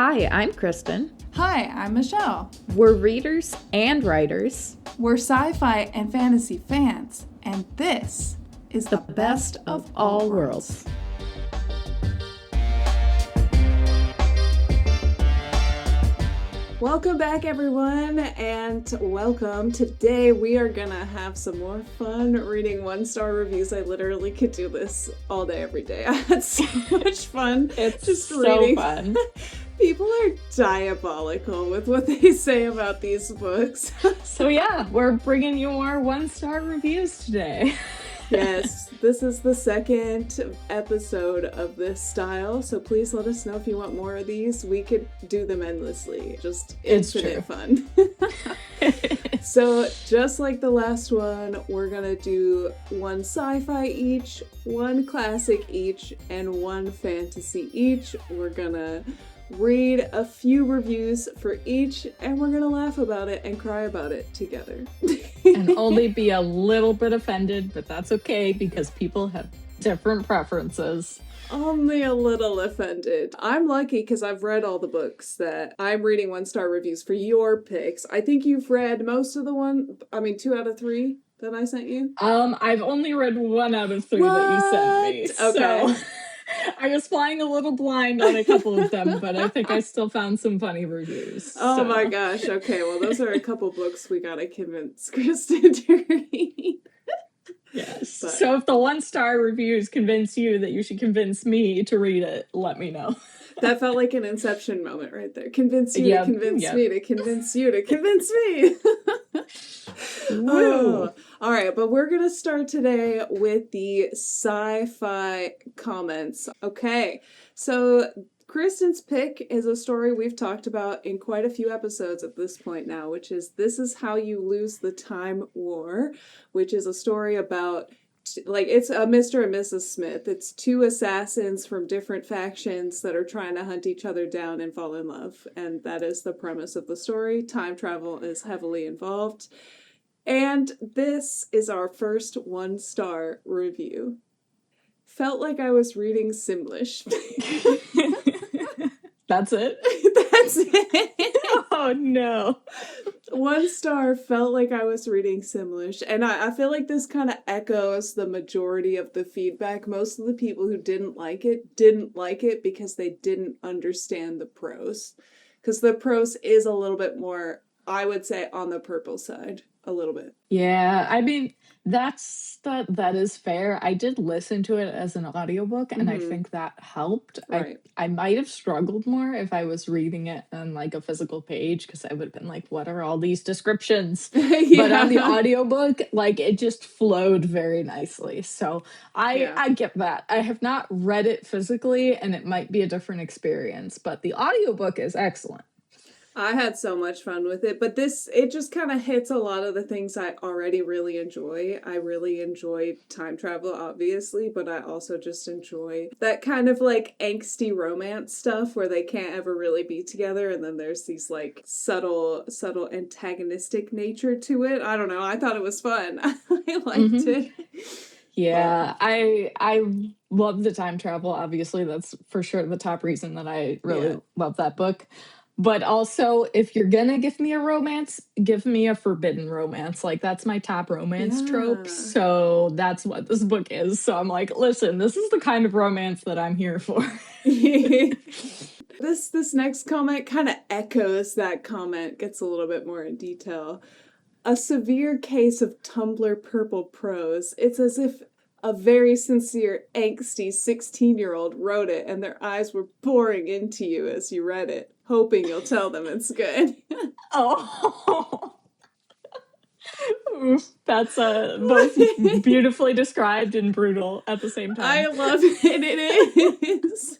Hi, I'm Kristen. Hi, I'm Michelle. We're readers and writers. We're sci-fi and fantasy fans, and this is The best of all worlds. Welcome back, everyone, and welcome. Today we are gonna have some more fun reading one-star reviews. I literally could do this all day, every day. I had so much fun. It's just so reading. fun. People are diabolical with what they say about these books. So yeah, we're bringing you more one-star reviews today. Yes, this is the second episode of this style, so please let us know if you want more of these. We could do them endlessly. Just infinite fun. So just like the last one, we're gonna do one sci-fi each, one classic each, and one fantasy each. We're gonna read a few reviews for each, and we're gonna laugh about it and cry about it together. And only be a little bit offended, but that's okay because people have different preferences. Only a little offended. I'm lucky because I've read all the books that I'm reading one-star reviews for your picks. I think you've read most of 2 out of 3 that I sent you. I've only read 1 out of 3 that you sent me. Okay. So I was flying a little blind on a couple of them, but I think I still found some funny reviews. Oh my gosh. Okay, well, those are a couple books we gotta convince Kristen to read. Yes. But so if the one-star reviews convince you that you should convince me to read it, let me know. That felt like an Inception moment right there. Convince you to convince me to convince you to convince me. Oh, all right, but we're going to start today with the sci-fi comments. Okay, so Kristen's pick is a story we've talked about in quite a few episodes at this point now, which is This Is How You Lose the Time War, which is a story about, it's a Mr. and Mrs. Smith. It's 2 assassins from different factions that are trying to hunt each other down and fall in love. And that is the premise of the story. Time travel is heavily involved. And this is our first 1-star review. Felt like I was reading Simlish. That's it? That's it. Oh no. 1 star, felt like I was reading Simlish. And I feel like this kind of echoes the majority of the feedback. Most of the people who didn't like it because they didn't understand the prose. Because the prose is a little bit more, I would say, on the purple side. A little bit. Yeah, I mean, that is fair. I did listen to it as an audiobook, and I think that helped. Right. I might have struggled more if I was reading it on like a physical page, because I would have been like, what are all these descriptions? Yeah. But on the audiobook, like, it just flowed very nicely. So I get that. I have not read it physically, and it might be a different experience, but the audiobook is excellent. I had so much fun with it, but it just kind of hits a lot of the things I already really enjoy. I really enjoy time travel, obviously, but I also just enjoy that kind of like angsty romance stuff where they can't ever really be together, and then there's these like subtle antagonistic nature to it. I don't know. I thought it was fun. I liked it. Yeah, I love the time travel. Obviously, that's for sure the top reason that I really love that book. But also, if you're gonna give me a romance, give me a forbidden romance. Like, that's my top romance trope. So that's what this book is. So I'm like, listen, this is the kind of romance that I'm here for. This next comment kind of echoes that comment, gets a little bit more in detail. A severe case of Tumblr purple prose. It's as if a very sincere, angsty 16-year-old wrote it and their eyes were pouring into you as you read it, hoping you'll tell them it's good. Oh. That's both beautifully described and brutal at the same time. I love it. It is.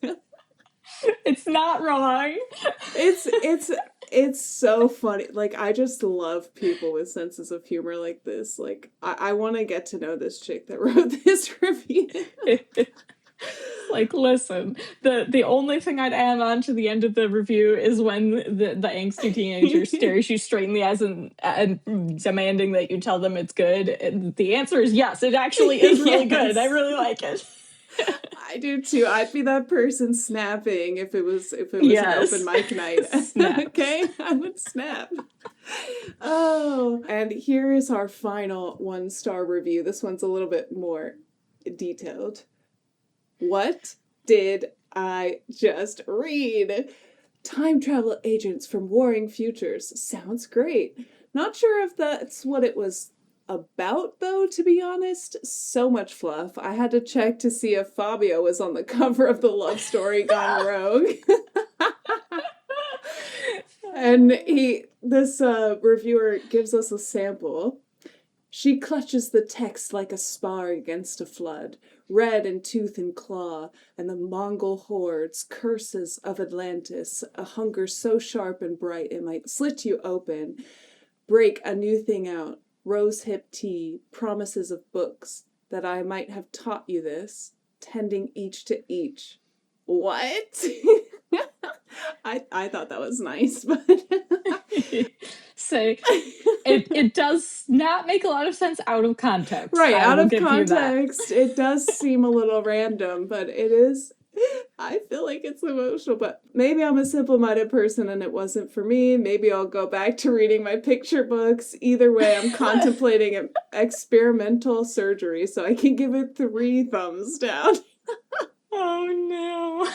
It's not wrong. It's so funny. Like, I just love people with senses of humor like this. Like, I want to get to know this chick that wrote this review. Like, listen, the only thing I'd add on to the end of the review is when the angsty teenager stares you straight in the eyes and demanding that you tell them it's good. And the answer is yes, it actually is really good. I really like it. I do too. I'd be that person snapping if it was an open mic night. Okay, I would snap. Oh, and here is our final 1-star review. This one's a little bit more detailed. What did I just read? Time travel agents from warring futures. Sounds great. Not sure if that's what it was about, though, to be honest. So much fluff. I had to check to see if Fabio was on the cover of the love story gone rogue. And this reviewer gives us a sample. She clutches the text like a spar against a flood, red in tooth and claw, and the Mongol hordes, curses of Atlantis, a hunger so sharp and bright it might slit you open, break a new thing out, rose-hip tea, promises of books, that I might have taught you this, tending each to each. What? I thought that was nice, but so it does not make a lot of sense out of context. Right, out of context, it does seem a little random, but it is. I feel like it's emotional, but maybe I'm a simple-minded person and it wasn't for me. Maybe I'll go back to reading my picture books. Either way, I'm contemplating an experimental surgery, so I can give it 3 thumbs down. Oh no.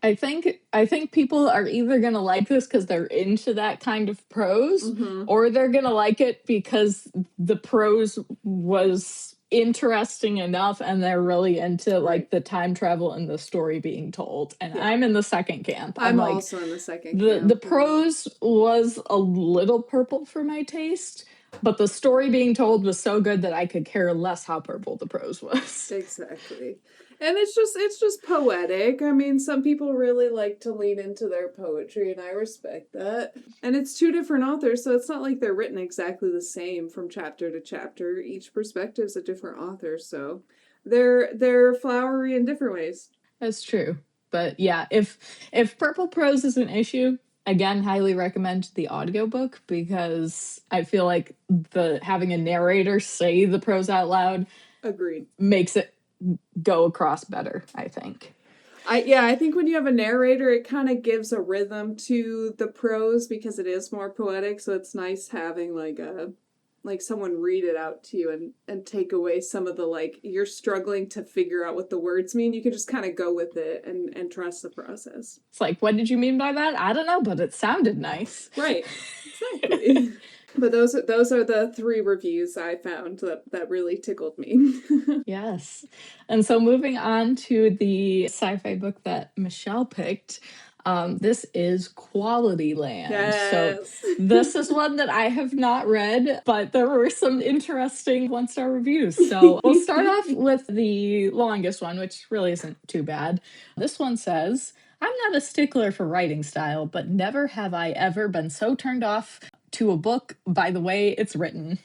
I think people are either going to like this because they're into that kind of prose, or they're going to like it because the prose was interesting enough and they're really into like the time travel and the story being told. And I'm in the second camp. I'm like, also in the second camp. The prose was a little purple for my taste, but the story being told was so good that I could care less how purple the prose was. Exactly. And it's just poetic. I mean, some people really like to lean into their poetry, and I respect that. And it's 2 different authors, so it's not like they're written exactly the same from chapter to chapter. Each perspective is a different author, so they're flowery in different ways. That's true. But yeah, if purple prose is an issue, again, highly recommend the audiobook because I feel like having a narrator say the prose out loud makes it go across better, I think. I think when you have a narrator, it kind of gives a rhythm to the prose because it is more poetic, so it's nice having like someone read it out to you and take away some of the, like, you're struggling to figure out what the words mean. You can just kind of go with it and trust the process. It's like, what did you mean by that? I don't know, but it sounded nice. Right. Exactly. But those are the 3 reviews I found that really tickled me. Yes. And so moving on to the sci-fi book that Michelle picked, this is Qualityland. Yes. So this is one that I have not read, but there were some interesting 1-star reviews. So we'll start off with the longest one, which really isn't too bad. This one says, I'm not a stickler for writing style, but never have I ever been so turned off to a book by the way it's written.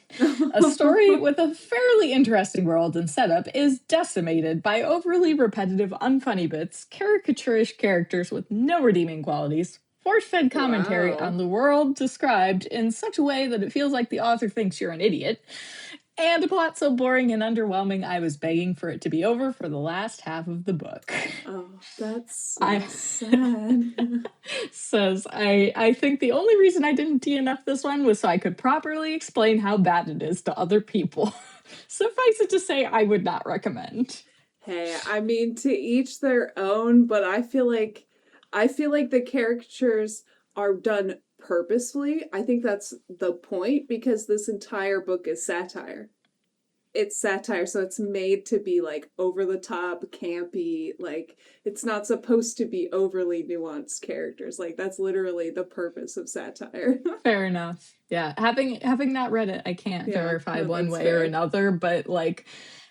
A story with a fairly interesting world and setup is decimated by overly repetitive, unfunny bits, caricaturish characters with no redeeming qualities, force-fed commentary on the world described in such a way that it feels like the author thinks you're an idiot, and a plot so boring and underwhelming I was begging for it to be over for the last half of the book. Oh, that's so sad. Says, I think the only reason I didn't DNF this one was so I could properly explain how bad it is to other people. Suffice it to say, I would not recommend. Hey, I mean, to each their own, but I feel like the caricatures are done purposefully. I think that's the point because this entire book is satire. It's satire, so it's made to be like over the top, campy. Like, it's not supposed to be overly nuanced characters. Like, that's literally the purpose of satire. Fair enough. Yeah, having not read it, I can't verify one way or another, but like,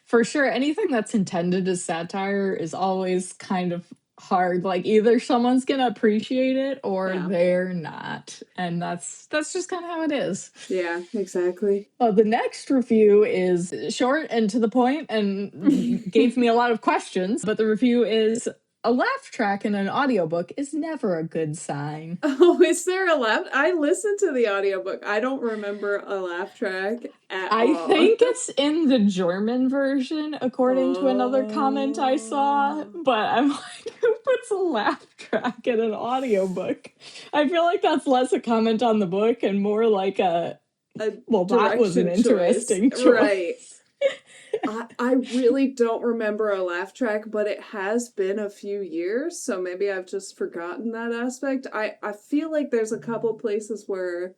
for sure, anything that's intended as satire is always kind of hard. Like, either someone's gonna appreciate it or they're not, and that's just kind of how it is. Yeah, exactly. Well, the next review is short and to the point and gave me a lot of questions, but the review is, a laugh track in an audiobook is never a good sign. Oh, is there a laugh? I listened to the audiobook. I don't remember a laugh track at I all. think it's in the German version, according to another comment I saw. But I'm like, who puts a laugh track in an audiobook? I feel like that's less a comment on the book and more like well, that was an interesting choice. Right. I really don't remember a laugh track, but it has been a few years, so maybe I've just forgotten that aspect. I feel like there's a couple places where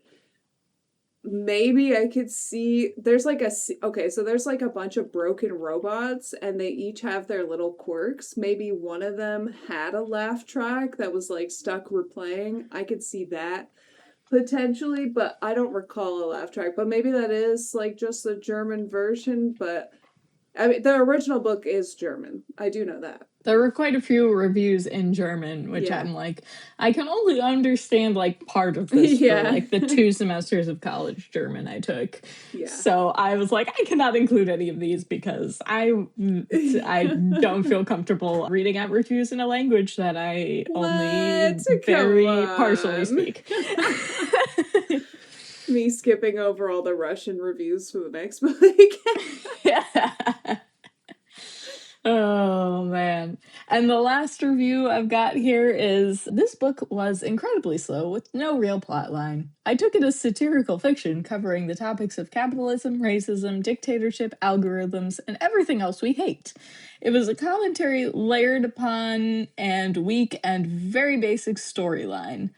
maybe I could see there's like so there's like a bunch of broken robots and they each have their little quirks. Maybe one of them had a laugh track that was like stuck replaying. I could see that potentially, but I don't recall a laugh track. But maybe that is like just the German version, but I mean, the original book is German. I do know that. There were quite a few reviews in German, which I'm like, I can only understand like part of this for like the 2 semesters of college German I took. Yeah. So I was like, I cannot include any of these because I don't feel comfortable reading out reviews in a language that I only very partially speak. Me skipping over all the Russian reviews for the next book. Yeah. Oh man. And the last review I've got here is, this book was incredibly slow with no real plot line. I took it as satirical fiction covering the topics of capitalism, racism, dictatorship, algorithms, and everything else we hate. It was a commentary layered upon and weak and very basic storyline.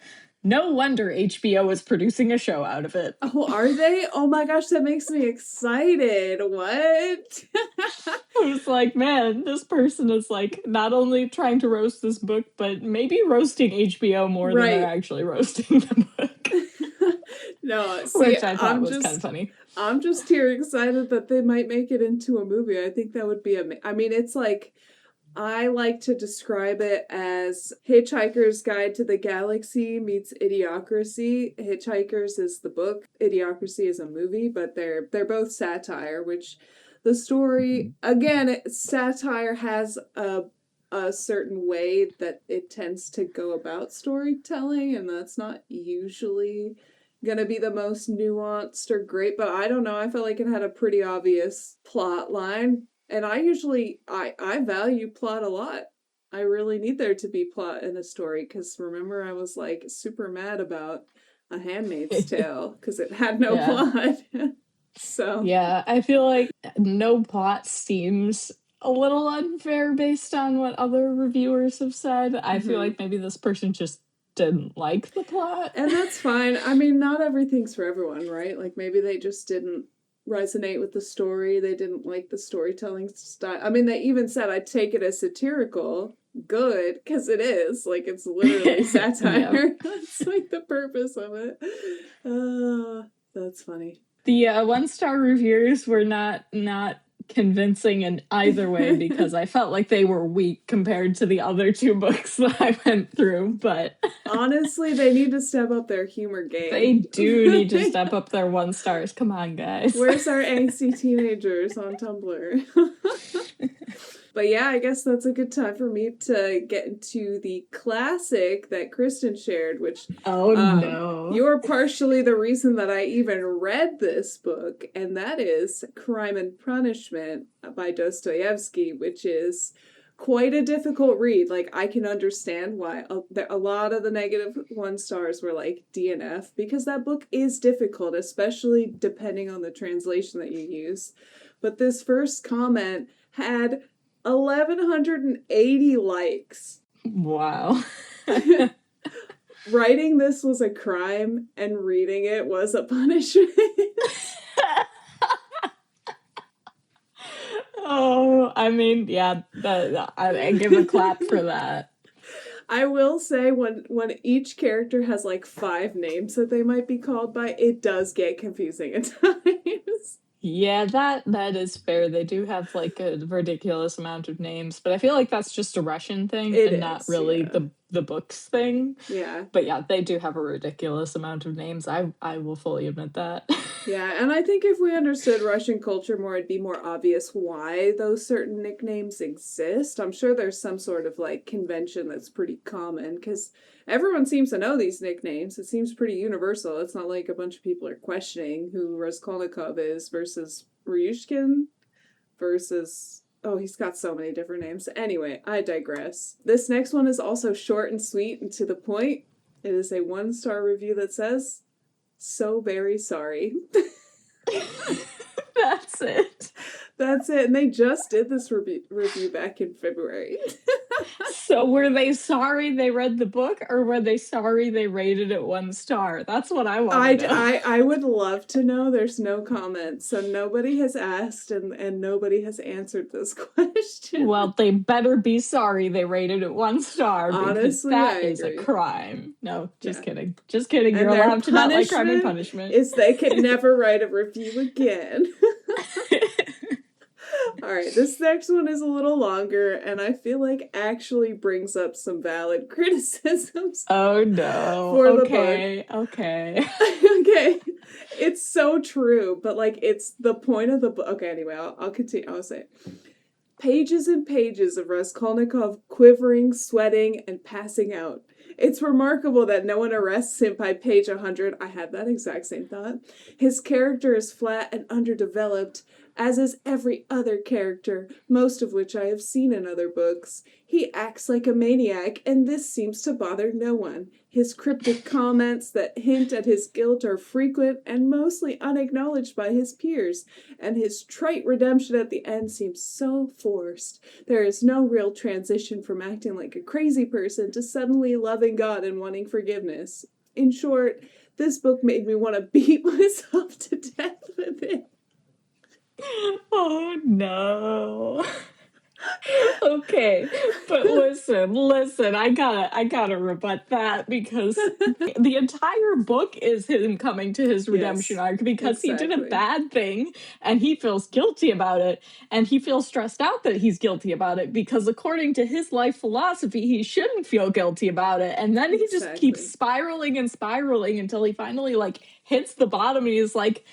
No wonder HBO is producing a show out of it. Oh, are they? Oh my gosh, that makes me excited. What? I was like, man, this person is like not only trying to roast this book, but maybe roasting HBO more than they're actually roasting the book. No, see, which I thought was kind of funny. I'm just here excited that they might make it into a movie. I think that would be I mean, it's like, I like to describe it as Hitchhiker's Guide to the Galaxy meets Idiocracy. Hitchhikers is the book, Idiocracy is a movie, but they're both satire, which the story, again, satire has a certain way that it tends to go about storytelling, and that's not usually gonna be the most nuanced or great, but I don't know, I felt like it had a pretty obvious plot line. And I value plot a lot. I really need there to be plot in a story, because remember I was like super mad about A Handmaid's Tale because it had no plot. So yeah, I feel like no plot seems a little unfair based on what other reviewers have said. I feel like maybe this person just didn't like the plot. And that's fine. I mean, not everything's for everyone, right? Like maybe they just didn't resonate with the story. They didn't like the storytelling style. I mean, they even said I'd take it as satirical. Good, because it is. Like, it's literally satire. That's like the purpose of it. That's funny. The 1-star reviewers were not convincing in either way, because I felt like they were weak compared to the other 2 books that I went through, but honestly, they need to step up their humor game. They do need to step up their 1 stars. Come on, guys. Where's our angsty teenagers on Tumblr? But yeah, I guess that's a good time for me to get into the classic that Kristen shared, which no, you're partially the reason that I even read this book, and that is Crime and Punishment by Dostoevsky, which is quite a difficult read. Like, I can understand why a lot of the negative 1 stars were like DNF, because that book is difficult, especially depending on the translation that you use. But this first comment had 1,180 likes. Wow. Writing this was a crime, and reading it was a punishment. Oh, I mean, yeah, I give a clap for that. I will say, when each character has like 5 names that they might be called by, it does get confusing at times. Yeah, that is fair. They do have like a ridiculous amount of names, but I feel like that's just a Russian thing It and not is, really yeah. the books thing. Yeah. But yeah, they do have a ridiculous amount of names. I will fully admit that. Yeah, and I think if we understood Russian culture more, it'd be more obvious why those certain nicknames exist. I'm sure there's some sort of like convention that's pretty common because everyone seems to know these nicknames. It seems pretty universal. It's not like a bunch of people are questioning who Raskolnikov is versus Ryushkin versus. Oh, he's got so many different names. Anyway, I digress. This next one is also short and sweet and to the point. It is a 1-star review that says, "So very sorry." That's it. That's it. And they just did this review back in February. So were they sorry they read the book or were they sorry they rated it 1 star? That's what I want to know. I would love to know. There's no comments. So nobody has asked and nobody has answered this question. Well, they better be sorry they rated it 1 star because Honestly, I that is a agree. crime. No, just Yeah. kidding. Just kidding. And You're their allowed to not like Crime and punishment Punishment. is they can never write a review again. All right, this next one is a little longer and I feel like actually brings up some valid criticisms. Oh no. For Okay. the book. Okay. Okay. It's so true, but like it's the point of the book. Okay, anyway, I'll continue. I'll say it. Pages and pages of Raskolnikov quivering, sweating, and passing out. It's remarkable that no one arrests him by page 100. I had that exact same thought. His character is flat and underdeveloped, as is every other character, most of which I have seen in other books. He acts like a maniac, and this seems to bother no one. His cryptic comments that hint at his guilt are frequent and mostly unacknowledged by his peers, and his trite redemption at the end seems so forced. There is no real transition from acting like a crazy person to suddenly loving God and wanting forgiveness. In short, this book made me want to beat myself to death with it. Oh no. Okay, but listen, I gotta rebut that because the entire book is him coming to his redemption Yes, arc because he did a exactly. bad thing and he feels guilty about it and he feels stressed out that he's guilty about it because according to his life philosophy he shouldn't feel guilty about it, and then he just keeps Exactly. spiraling and spiraling until he finally like hits the bottom and he's like,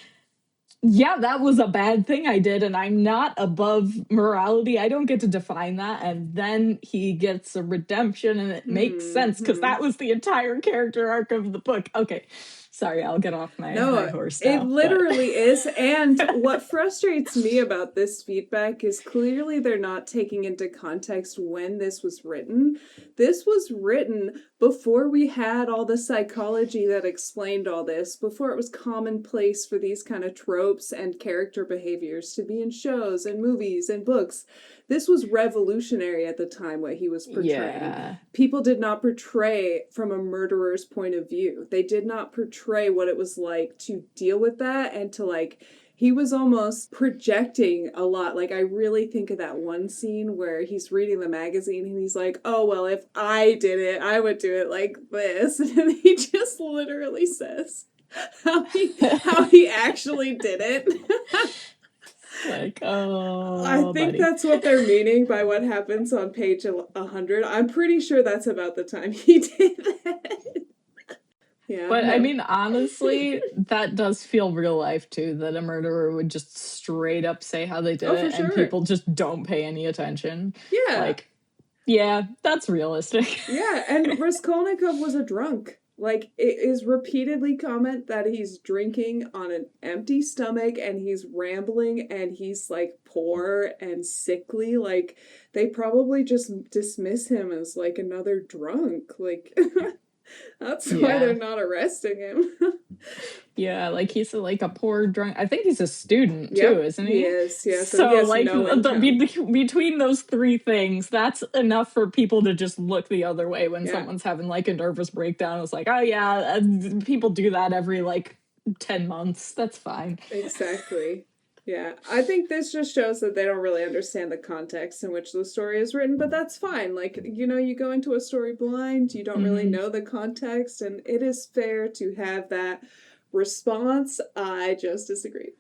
yeah, that was a bad thing I did, and I'm not above morality. I don't get to define that. And then he gets a redemption, and it makes sense because Mm-hmm. that was the entire character arc of the book. Okay, sorry, I'll get off my high No, horse it now. But literally is. And what frustrates me about this feedback is clearly they're not taking into context when this was written. This was written before we had all the psychology that explained all this, before it was commonplace for these kind of tropes and character behaviors to be in shows and movies and books. This was revolutionary at the time what he was portraying. yeah, People did not portray from a murderer's point of view. They did not portray what it was like to deal with that and to like he was almost projecting a lot. Like I really think of that one scene where he's reading the magazine and he's like, "Oh, well, if I did it, I would do it like this." And he just literally says how he actually did it. like, I oh, think buddy. that's what they're meaning by what happens on page 100. I'm pretty sure that's about the time he did that. Yeah, But I no. mean, honestly, that does feel real life too, that a murderer would just straight up say how they did Oh, for it and sure. people just don't pay any attention. Yeah. Like, yeah, that's realistic. Yeah, and Raskolnikov was a drunk. Like, it is repeatedly comment that he's drinking on an empty stomach and he's rambling and he's like poor and sickly. Like, they probably just dismiss him as like another drunk. Like, that's why Yeah. they're not arresting him. Yeah, like he's like a poor drunk. I think he's a student too, Yep, isn't he he? is. Yeah, so he So has like no income. between those three things, that's enough for people to just look the other way when Yeah, someone's having like a nervous breakdown. It's like, oh yeah, people do that every like 10 months. That's fine. exactly. Yeah, I think this just shows that they don't really understand the context in which the story is written, but that's fine. Like, you know, you go into a story blind, you don't really Hmm. know the context, and it is fair to have that Response, I just disagree.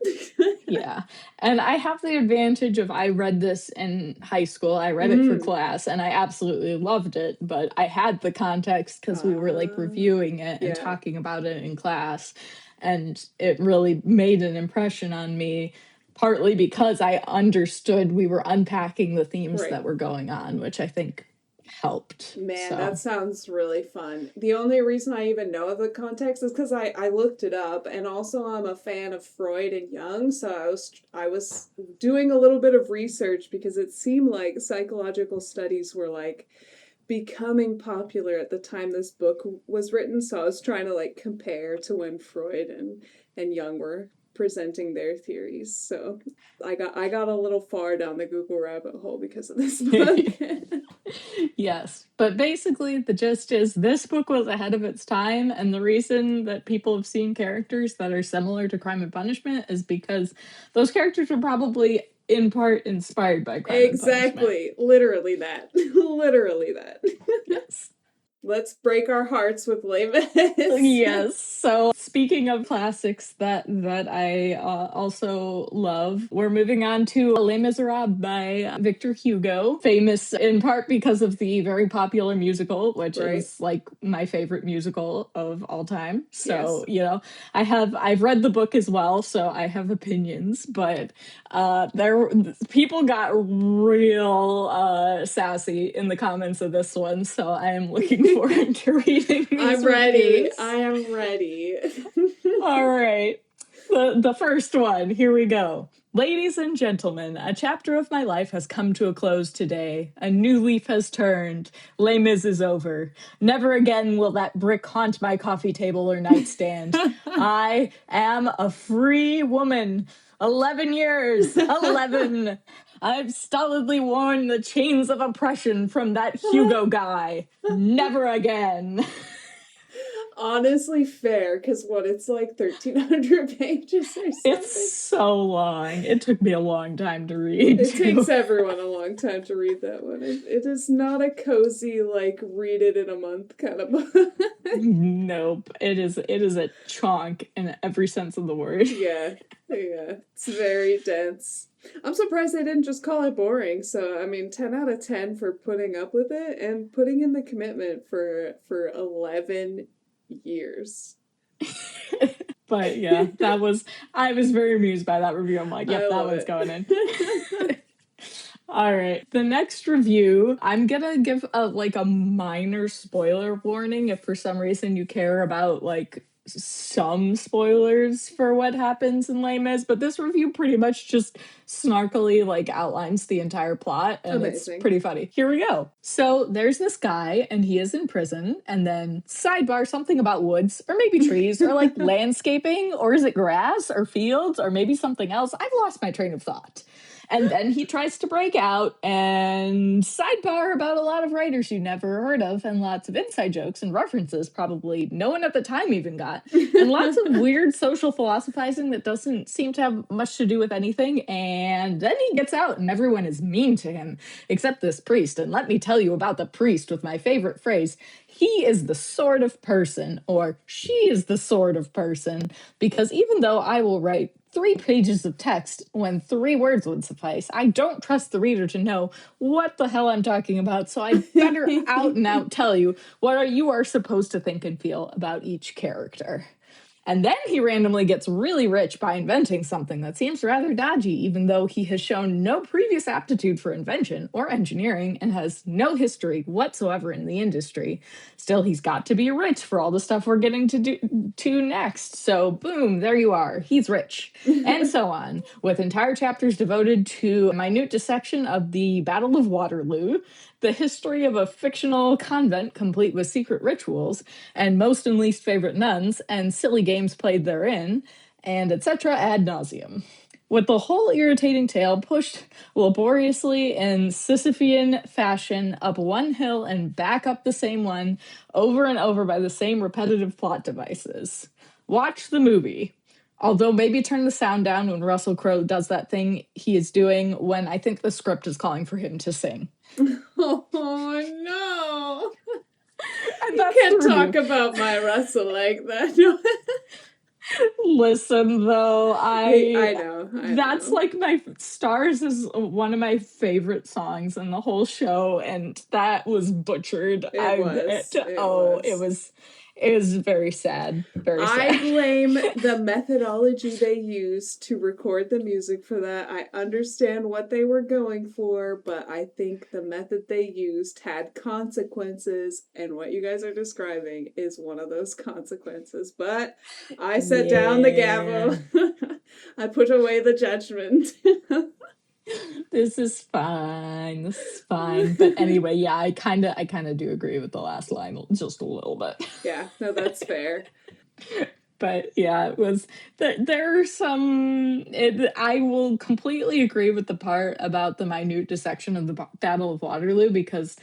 Yeah. And I have the advantage of I read this in high school. I read it for class and I absolutely loved it, but I had the context because we were like reviewing it and talking about it in class. And it really made an impression on me, partly because I understood we were unpacking the themes that were going on, which I think helped. Man, that sounds really fun. The only reason I even know of the context is because I looked it up, and also I'm a fan of Freud and Jung, so I was doing a little bit of research because it seemed like psychological studies were like becoming popular at the time this book was written, so I was trying to like compare to when Freud and Jung were presenting their theories. So I got a little far down the Google rabbit hole because of this book. Yes, but basically the gist is this book was ahead of its time, and the reason that people have seen characters that are similar to Crime and Punishment is because those characters were probably in part inspired by Crime and Punishment. Exactly. Literally that. Literally that. Yes. Let's break our hearts with Les Mis. Yes. So speaking of classics that I also love, we're moving on to Les Misérables by Victor Hugo, famous in part because of the very popular musical, which is like my favorite musical of all time. So, you know, I've read the book as well, so I have opinions, but people got real sassy in the comments of this one, so I am looking forward to reading these I'm ready. reviews. I am ready. All right. The first one, here we go. Ladies and gentlemen, a chapter of my life has come to a close today. A new leaf has turned. Les Mis is over. Never again will that brick haunt my coffee table or nightstand. I am a free woman. 11 years. 11. I've stolidly worn the chains of oppression from that Hugo guy. Never again. Honestly fair, because what, it's like 1,300 pages or something? It's so long. It took me a long time to read. It takes everyone a long time to read that one. It is not a cozy, like, read it in a month kind of book. Nope. It is a chunk in every sense of the word. Yeah. It's very dense. I'm surprised they didn't just call it boring. So, I mean, 10 out of 10 for putting up with it and putting in the commitment for 11 years. But yeah, I was very amused by that review. I'm like, yep, that one's going in. All right. The next review, I'm going to give a minor spoiler warning if for some reason you care about like some spoilers for what happens in Les Mis, but this review pretty much just snarkily like outlines the entire plot, and it's pretty funny. Here we go. So there's this guy and he is in prison, and then sidebar, something about woods or maybe trees or like landscaping, or is it grass or fields or maybe something else? I've lost my train of thought. And then he tries to break out, and sidebar about a lot of writers you never heard of, and lots of inside jokes and references probably no one at the time even got, and lots of weird social philosophizing that doesn't seem to have much to do with anything. And then he gets out and everyone is mean to him, except this priest. And let me tell you about the priest with my favorite phrase. He is the sort of person, or she is the sort of person, because even though I will write 3 pages of text when 3 words would suffice, I don't trust the reader to know what the hell I'm talking about, so I better out and out tell you what you are supposed to think and feel about each character. And then he randomly gets really rich by inventing something that seems rather dodgy, even though he has shown no previous aptitude for invention or engineering and has no history whatsoever in the industry. Still, he's got to be rich for all the stuff we're getting to next. So boom, there you are. He's rich. And so on, with entire chapters devoted to a minute dissection of the Battle of Waterloo, the history of a fictional convent complete with secret rituals, and most and least favorite nuns, and silly games played therein, and etc. ad nauseum. With the whole irritating tale pushed laboriously in Sisyphean fashion up one hill and back up the same one, over and over by the same repetitive plot devices. Watch the movie. Although maybe turn the sound down when Russell Crowe does that thing he is doing when I think the script is calling for him to sing. Oh, no. You can't talk about my Russell like that. Listen, though, I know. that's like my Stars is one of my favorite songs in the whole show, and that was butchered. It was. It was very sad. Very I sad. blame the methodology they used to record the music for that. I understand what they were going for, but I think the method they used had consequences, and what you guys are describing is one of those consequences. But I set down the gavel. I put away the judgment. This is fine. This is fine. But anyway, yeah, I kind of do agree with the last line just a little bit. Yeah, no, that's fair. But yeah, it was there are some I will completely agree with the part about the minute dissection of the Battle of Waterloo, because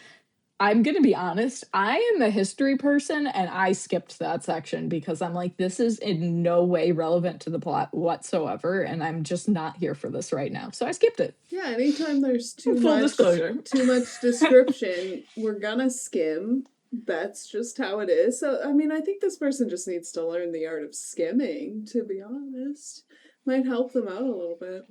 I'm going to be honest, I am a history person and I skipped that section because I'm like, this is in no way relevant to the plot whatsoever, and I'm just not here for this right now. So I skipped it. Yeah, anytime there's too Full much disclosure. too much description, we're gonna skim. That's just how it is. So, I mean, I think this person just needs to learn the art of skimming, to be honest. Might help them out a little bit.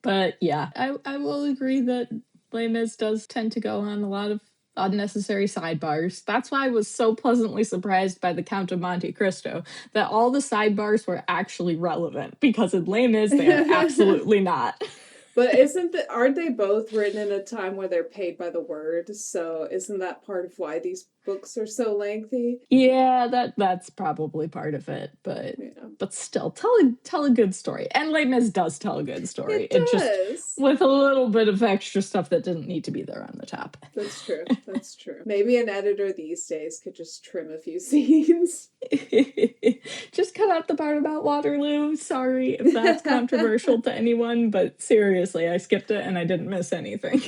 But yeah, I will agree that Les Mis does tend to go on a lot of unnecessary sidebars. That's why I was so pleasantly surprised by the Count of Monte Cristo that all the sidebars were actually relevant, because in Les Mis they are absolutely not. But aren't they both written in a time where they're paid by the word? So isn't that part of why these books are so lengthy? Yeah, that's probably part of it, but still, tell a good story. And Les Mis does tell a good story. It does. Just with a little bit of extra stuff that didn't need to be there on the top. That's true. That's true. Maybe an editor these days could just trim a few scenes. Just cut out the part about Waterloo. Sorry if that's controversial to anyone, but seriously, I skipped it and I didn't miss anything.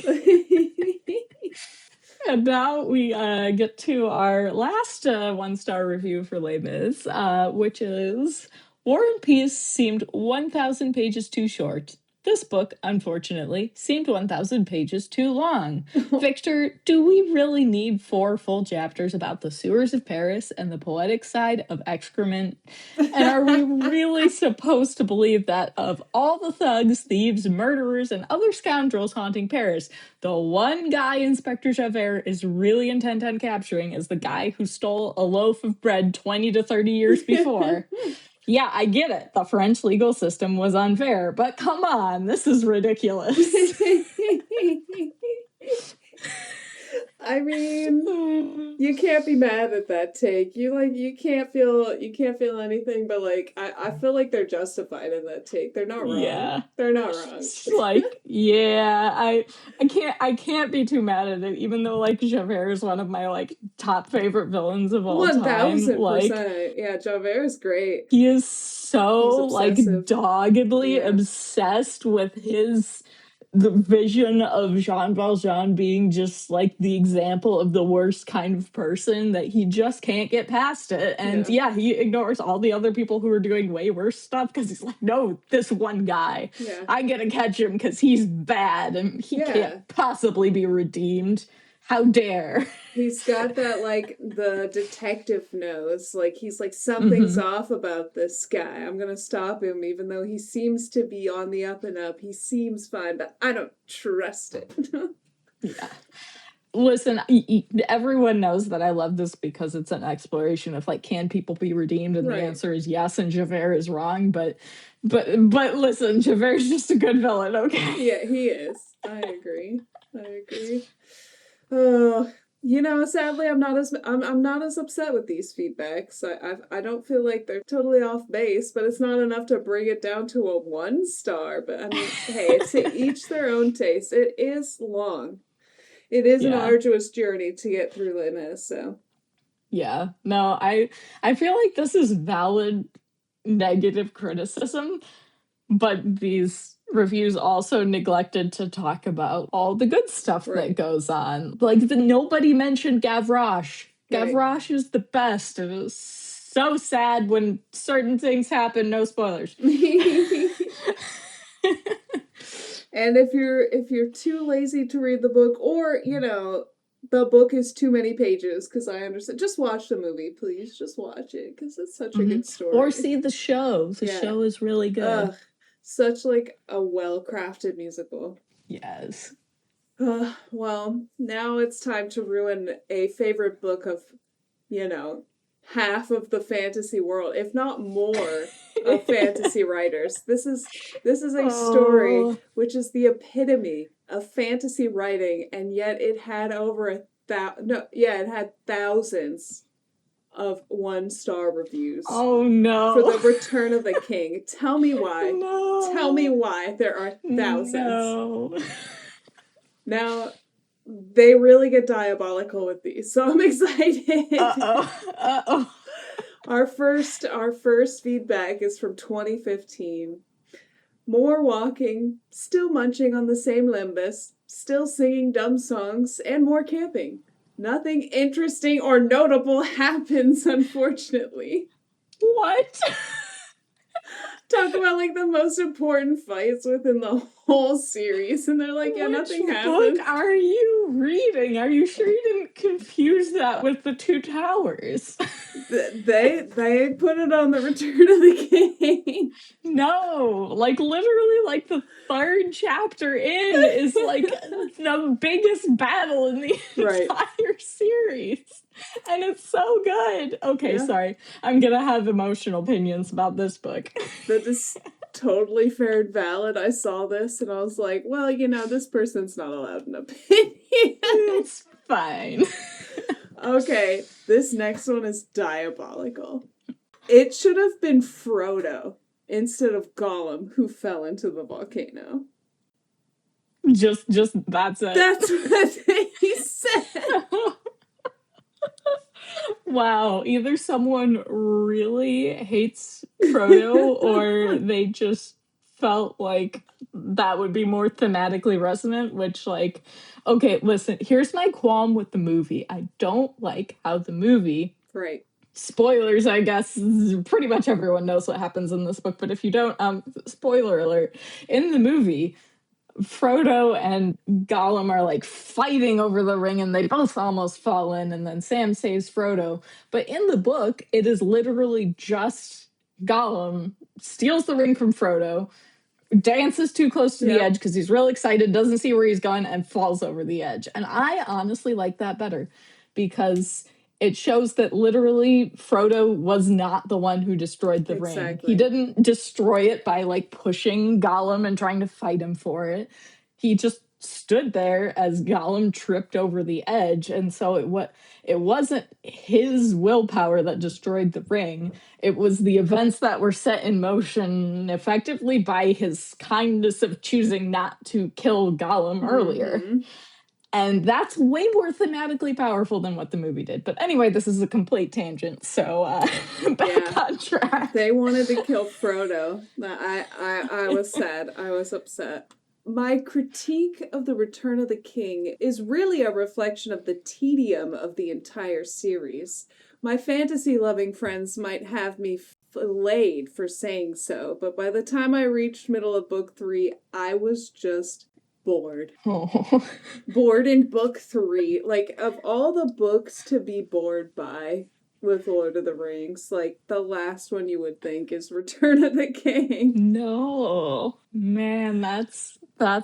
And now we get to our last one-star review for Les Mis, which is War and Peace seemed 1,000 pages too short. This book, unfortunately, seemed 1,000 pages too long. Victor, do we really need 4 full chapters about the sewers of Paris and the poetic side of excrement? And are we really supposed to believe that of all the thugs, thieves, murderers, and other scoundrels haunting Paris, the one guy Inspector Javert is really intent on capturing is the guy who stole a loaf of bread 20 to 30 years before? Yeah, I get it. The French legal system was unfair, but come on, this is ridiculous. I mean, you can't be mad at that take. You can't feel anything, but like I feel like they're justified in that take. They're not wrong. Yeah. They're not wrong. It's like, yeah, I can't be too mad at it, even though like Javert is one of my like top favorite villains of all time. 1,000%. Yeah, Javert is great. He is so like doggedly obsessed with the vision of Jean Valjean being just like the example of the worst kind of person that he just can't get past it. And yeah, he ignores all the other people who are doing way worse stuff because he's like, no, this one guy, I'm gonna catch him because he's bad and he can't possibly be redeemed. How dare. He's got that, like, the detective nose. Like, he's like, something's off about this guy. I'm gonna stop him, even though he seems to be on the up and up. He seems fine, but I don't trust it. Yeah. Listen, everyone knows that I love this because it's an exploration of, like, can people be redeemed? And the answer is yes, and Javert is wrong. But listen, Javert's just a good villain, okay? Yeah, he is. I agree. Oh, you know, sadly, I'm not as upset with these feedbacks. I don't feel like they're totally off base, but it's not enough to bring it down to a 1 star. But I mean, hey, to each their own taste. It is long. It is an arduous journey to get through Les Mis, so. Yeah, no, I feel like this is valid negative criticism, but these reviews also neglected to talk about all the good stuff that goes on. Like, nobody mentioned Gavroche. Gavroche is the best. It was so sad when certain things happen. No spoilers. And if you're too lazy to read the book, or, you know, the book is too many pages, because I understand. Just watch the movie, please. Just watch it, because it's such a good story. Or see the show. The show is really good. Such like a well-crafted musical. Yes. Well, now it's time to ruin a favorite book of, half of the fantasy world, if not more, of fantasy writers. This is a story which is the epitome of fantasy writing, and yet it had it had thousands of 1-star reviews. Oh no. For The Return of the King. Tell me why. No. Tell me why there are thousands. No. Now, they really get diabolical with these, so I'm excited. Uh-oh. Our first feedback is from 2015. More walking, still munching on the same limbus, still singing dumb songs, and more camping. Nothing interesting or notable happens, unfortunately. What? Talk about like the most important fights within the whole series, and they're like, yeah, nothing happened. Which book are you reading? Are you sure you didn't confuse that with the Two Towers? They put it on The Return of the King. No, like literally, like the third chapter in is like the biggest battle in the entire series, and it's so good. Okay, sorry, I'm gonna have emotional opinions about this book. That is totally fair and valid. I saw this and I was like, well, this person's not allowed an opinion. It's fine. Okay, this next one is diabolical. It should have been Frodo instead of Gollum who fell into the volcano. Just that's it. That's what he said. Wow, either someone really hates Frodo or they just felt like that would be more thematically resonant, which like, okay, listen, here's my qualm with the movie. I don't like how the movie, spoilers, I guess, pretty much everyone knows what happens in this book, but if you don't, spoiler alert, in the movie, Frodo and Gollum are like fighting over the ring and they both almost fall in, and then Sam saves Frodo. But in the book, it is literally just Gollum steals the ring from Frodo, dances too close to the edge because he's real excited, doesn't see where he's going, and falls over the edge. And I honestly like that better because it shows that literally Frodo was not the one who destroyed the ring. He didn't destroy it by like pushing Gollum and trying to fight him for it. He just stood there as Gollum tripped over the edge. And so it wasn't his willpower that destroyed the ring. It was the events that were set in motion effectively by his kindness of choosing not to kill Gollum earlier. And that's way more thematically powerful than what the movie did. But anyway, this is a complete tangent, so back on track. They wanted to kill Frodo. I was sad. I was upset. My critique of The Return of the King is really a reflection of the tedium of the entire series. My fantasy-loving friends might have me filleted for saying so, but by the time I reached middle of book 3, I was just bored. Bored in book 3. Like, of all the books to be bored by with Lord of the Rings, like, the last one you would think is Return of the King. No. Man, that's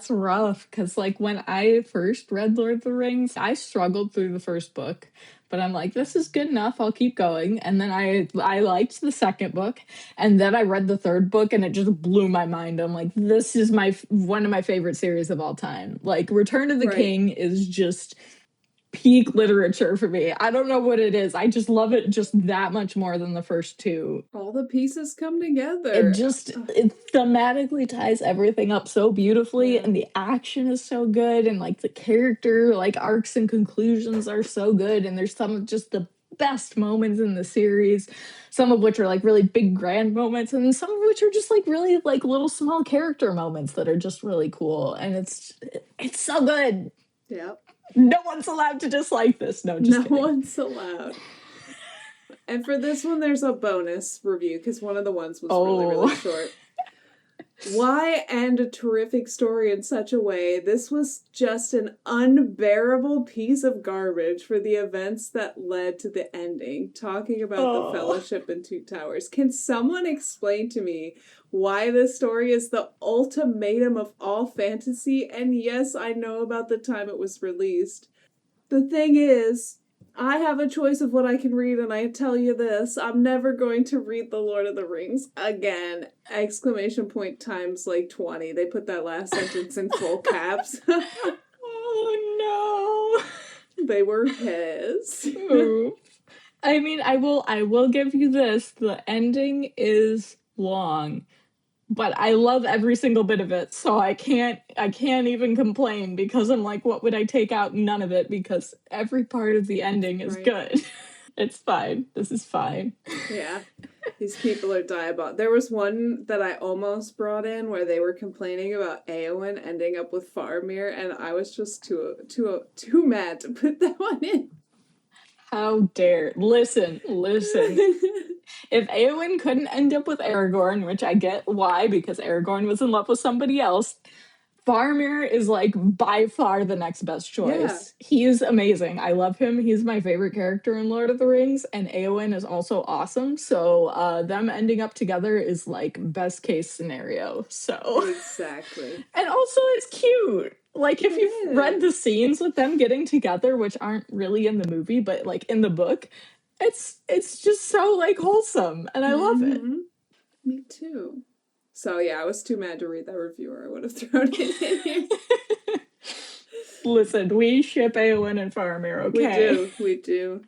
rough, because like when I first read Lord of the Rings, I struggled through the first book, but I'm like, this is good enough, I'll keep going. And then I liked the second book, and then I read the third book and it just blew my mind. I'm like, this is one of my favorite series of all time. Like, Return of the King is just peak literature for me. I don't know what it is. I just love it just that much more than the first two. All the pieces come together. It thematically ties everything up so beautifully, and the action is so good, and like the character like arcs and conclusions are so good, and there's some of just the best moments in the series, some of which are like really big grand moments, and some of which are just like really like little small character moments that are just really cool, and it's so good. No one's allowed to dislike this. No, just kidding. No one's allowed. And for this one, there's a bonus review, because one of the ones was really, really short. Why end a terrific story in such a way? This was just an unbearable piece of garbage for the events that led to the ending. Talking about the Oh. Fellowship and Two Towers. Can someone explain to me why this story is the ultimatum of all fantasy? And yes, I know about the time it was released. The thing is, I have a choice of what I can read, and I tell you this, I'm never going to read The Lord of the Rings again. Exclamation point times like 20. They put that last sentence in full caps. Oh no. They were pissed. I mean, I will give you this. The ending is long, but I love every single bit of it. So I can't even complain because I'm like, what would I take out? None of it, because every part of the ending is good. It's fine. This is fine. Yeah. These people are diabolical. There was one that I almost brought in where they were complaining about Eowyn ending up with Faramir, and I was just too mad to put that one in. How dare. Listen. If Eowyn couldn't end up with Aragorn, which I get why, because Aragorn was in love with somebody else, Faramir is like by far the next best choice. Yeah. He is amazing. I love him. He's my favorite character in Lord of the Rings, and Eowyn is also awesome. So them ending up together is like best case scenario. So exactly. And also it's cute. Like if you've read the scenes with them getting together, which aren't really in the movie, but like in the book, it's just so like wholesome, and I love it. Me too. So yeah, I was too mad to read that review, or I would have thrown it in here. Listen, we ship Eowyn and Faramir, okay? We do.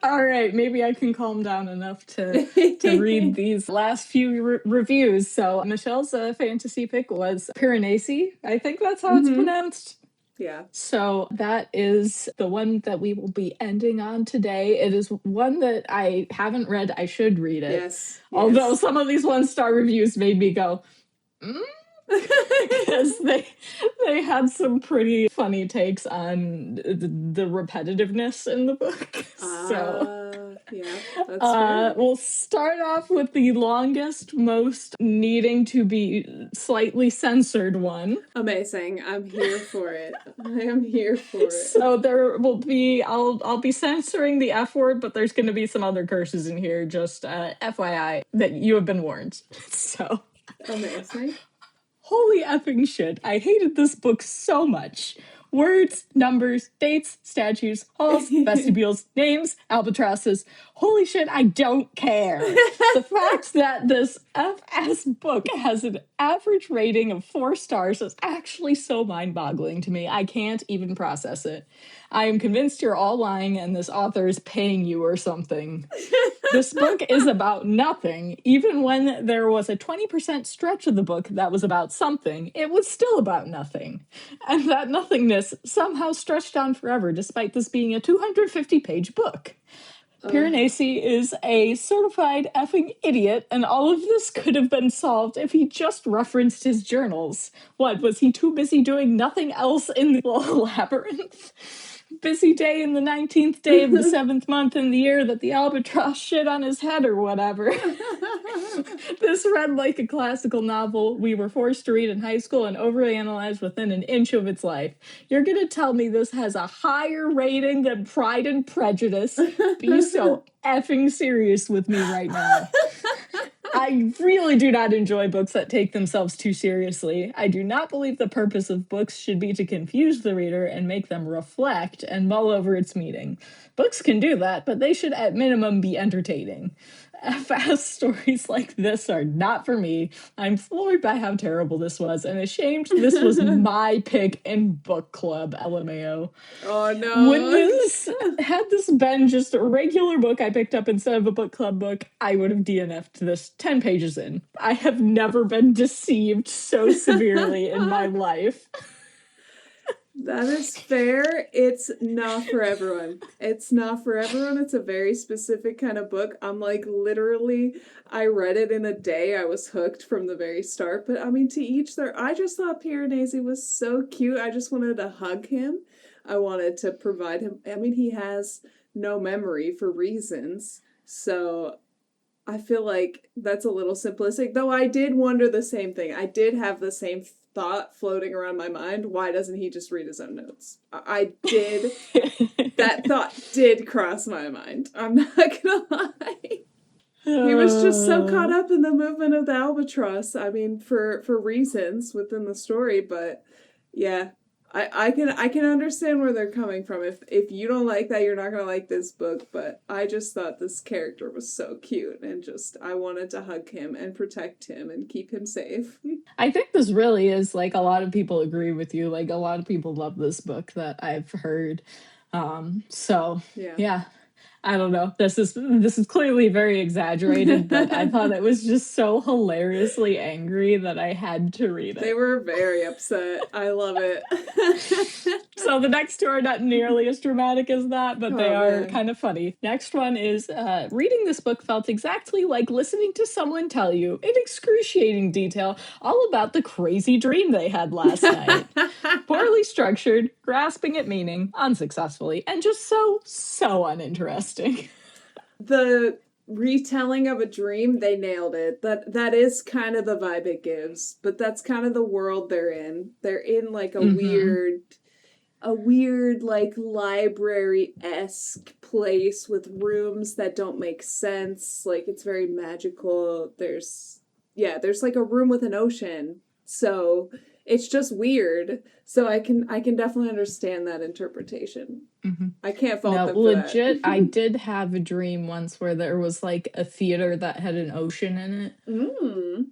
All right, maybe I can calm down enough to read these last few reviews. So Michelle's fantasy pick was Piranesi. I think that's how it's pronounced. Yeah. So that is the one that we will be ending on today. It is one that I haven't read. I should read it. Yes. Although some of these 1-star reviews made me go, because they had some pretty funny takes on the repetitiveness in the book. So yeah, that's fair. We'll start off with the longest, most needing to be slightly censored one. Amazing. I'm here for it. I am here for it. So there will be, I'll be censoring the F word, but there's going to be some other curses in here. Just FYI that you have been warned. So amazing. Holy effing shit. I hated this book so much. Words, numbers, dates, statues, halls, vestibules, names, albatrosses. Holy shit, I don't care. The fact that this F-ass book has an average rating of 4 stars is actually so mind-boggling to me. I can't even process it. I am convinced you're all lying and this author is paying you or something. This book is about nothing. Even when there was a 20% stretch of the book that was about something, it was still about nothing. And that nothingness somehow stretched on forever, despite this being a 250-page book. Piranesi is a certified effing idiot, and all of this could have been solved if he just referenced his journals. What, was he too busy doing nothing else in the labyrinth? Busy day in the 19th day of the 7th month in the year that the albatross shit on his head or whatever. This read like a classical novel we were forced to read in high school and overanalyzed within an inch of its life. You're gonna tell me this has a higher rating than Pride and Prejudice? Be so effing serious with me right now. I really do not enjoy books that take themselves too seriously. I do not believe the purpose of books should be to confuse the reader and make them reflect and mull over its meaning. Books can do that, but they should at minimum be entertaining. Fast stories like this are not for me. I'm floored by how terrible this was and ashamed this was my pick in book club, LMAO. Oh no. Had this been just a regular book I picked up instead of a book club book, I would have DNF'd this 10 pages in. I have never been deceived so severely in my life. That is fair. It's not for everyone. It's not for everyone. It's a very specific kind of book. I'm like, literally, I read it in a day. I was hooked from the very start. But I mean, to each their. I just thought Piranesi was so cute. I just wanted to hug him. I wanted to provide him. I mean, he has no memory for reasons. So I feel like that's a little simplistic, though I did wonder the same thing. I did have the same thought floating around my mind. Why doesn't he just read his own notes? I did. That thought did cross my mind. I'm not gonna lie. He was just so caught up in the movement of the albatross. I mean, for reasons within the story, but yeah, I can understand where they're coming from. If you don't like that, you're not gonna like this book. But I just thought this character was so cute, and just I wanted to hug him and protect him and keep him safe. I think this really is like a lot of people agree with you. Like a lot of people love this book that I've heard. So yeah. I don't know. This is clearly very exaggerated, but I thought it was just so hilariously angry that I had to read it. They were very upset. I love it. So the next two are not nearly as dramatic as that, but they are kind of funny. Next one is reading this book felt exactly like listening to someone tell you in excruciating detail all about the crazy dream they had last night. Poorly structured, grasping at meaning, unsuccessfully, and just so uninteresting. The retelling of a dream, they nailed it. That is kind of the vibe it gives, but that's kind of the world they're in. They're in like a weird like library-esque place with rooms that don't make sense. Like it's very magical. There's like a room with an ocean. So it's just weird. So I can definitely understand that interpretation. I can't fault them for legit, that. I did have a dream once where there was like a theater that had an ocean in it.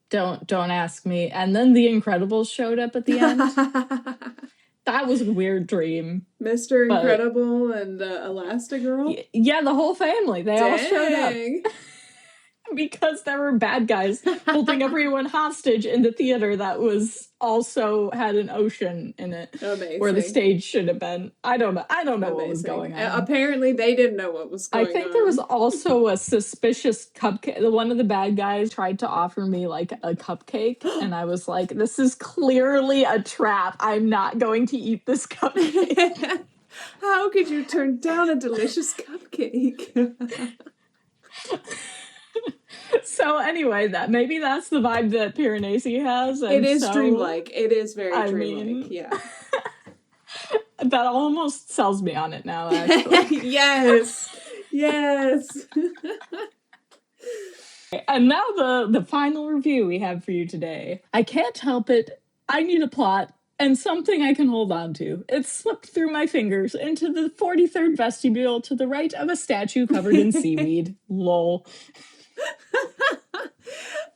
Don't ask me. And then The Incredibles showed up at the end. That was a weird dream. Mr. Incredible and Elastigirl? Yeah, the whole family. They all showed up. Because there were bad guys holding everyone hostage in the theater that was also had an ocean in it. Amazing. Where the stage should have been. I don't know what was going on. Apparently they didn't know what was going on. I think there was also a suspicious cupcake. One of the bad guys tried to offer me like a cupcake, and I was like, this is clearly a trap. I'm not going to eat this cupcake. How could you turn down a delicious cupcake? So anyway, maybe that's the vibe that Piranesi has. It is dreamlike. It is very dreamlike. Yeah. That almost sells me on it now, actually. Yes. And now the final review we have for you today. I can't help it. I need a plot and something I can hold on to. It slipped through my fingers into the 43rd vestibule to the right of a statue covered in seaweed. Lol.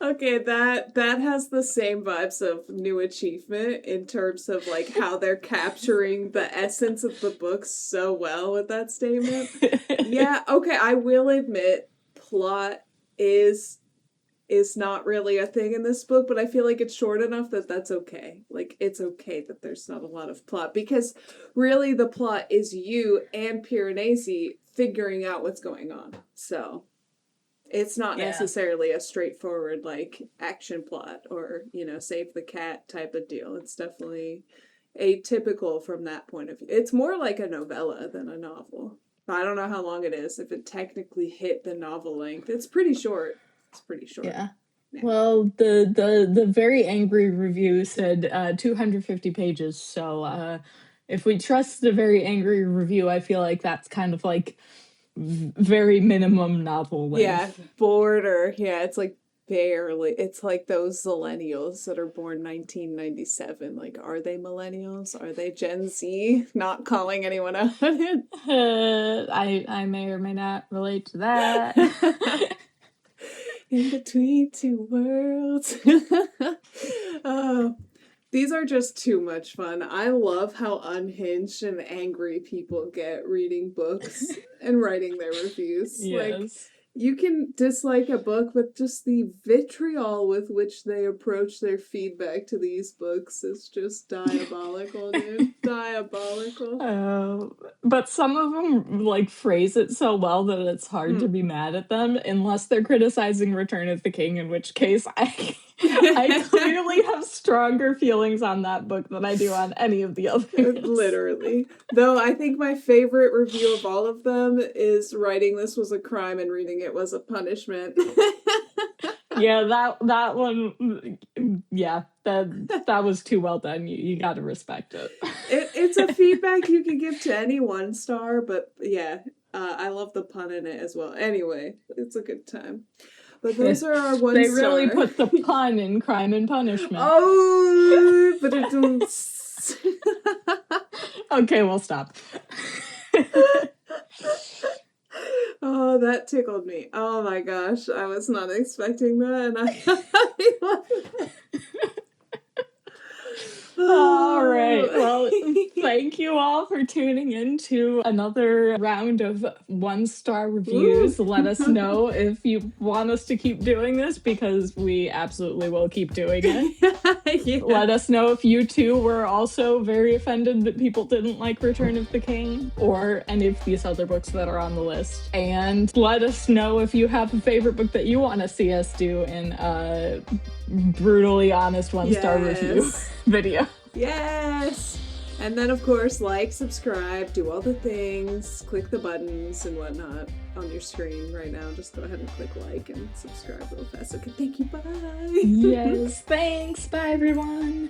Okay, that has the same vibes of New Achievement in terms of like how they're capturing the essence of the book so well with that statement. Yeah, okay, I will admit plot is not really a thing in this book, but I feel like it's short enough that that's okay. Like it's okay that there's not a lot of plot because really the plot is you and Piranesi figuring out what's going on. So it's not necessarily a straightforward, like, action plot or, save the cat type of deal. It's definitely atypical from that point of view. It's more like a novella than a novel. I don't know how long it is, if it technically hit the novel length. It's pretty short. Yeah. Well, the very angry review said 250 pages. So if we trust the very angry review, I feel like that's kind of like very minimum novel length. Yeah, border. Yeah, it's like barely. It's like those millennials that are born 1997. Like, are they millennials? Are they Gen Z? Not calling anyone out on it. I may or may not relate to that. In between two worlds. Oh, these are just too much fun. I love how unhinged and angry people get reading books and writing their reviews. Yes. Like, you can dislike a book, but just the vitriol with which they approach their feedback to these books is just diabolical, dude. Diabolical. But some of them, like, phrase it so well that it's hard to be mad at them, unless they're criticizing Return of the King, in which case I clearly have stronger feelings on that book than I do on any of the others. Literally. Though I think my favorite review of all of them is writing this was a crime and reading it was a punishment. Yeah, that one, yeah, that was too well done. You got to respect it. It's a feedback you can give to any 1 star, but yeah, I love the pun in it as well. Anyway, it's a good time. But those are our 1 They star. really put the pun in Crime and Punishment. Oh, but it don't. Okay, we'll stop. Oh, that tickled me. Oh my gosh, I was not expecting that, and I love it. All right. Well, thank you all for tuning in to another round of 1-star reviews. Let us know if you want us to keep doing this, because we absolutely will keep doing it. Yeah. Let us know if you too were also very offended that people didn't like Return of the King or any of these other books that are on the list. And let us know if you have a favorite book that you want to see us do in a brutally honest 1-star review video. Yes! And then, of course, like, subscribe, do all the things, click the buttons and whatnot on your screen right now. Just go ahead and click like and subscribe real fast. Okay, thank you. Bye! Yes, thanks. Bye, everyone.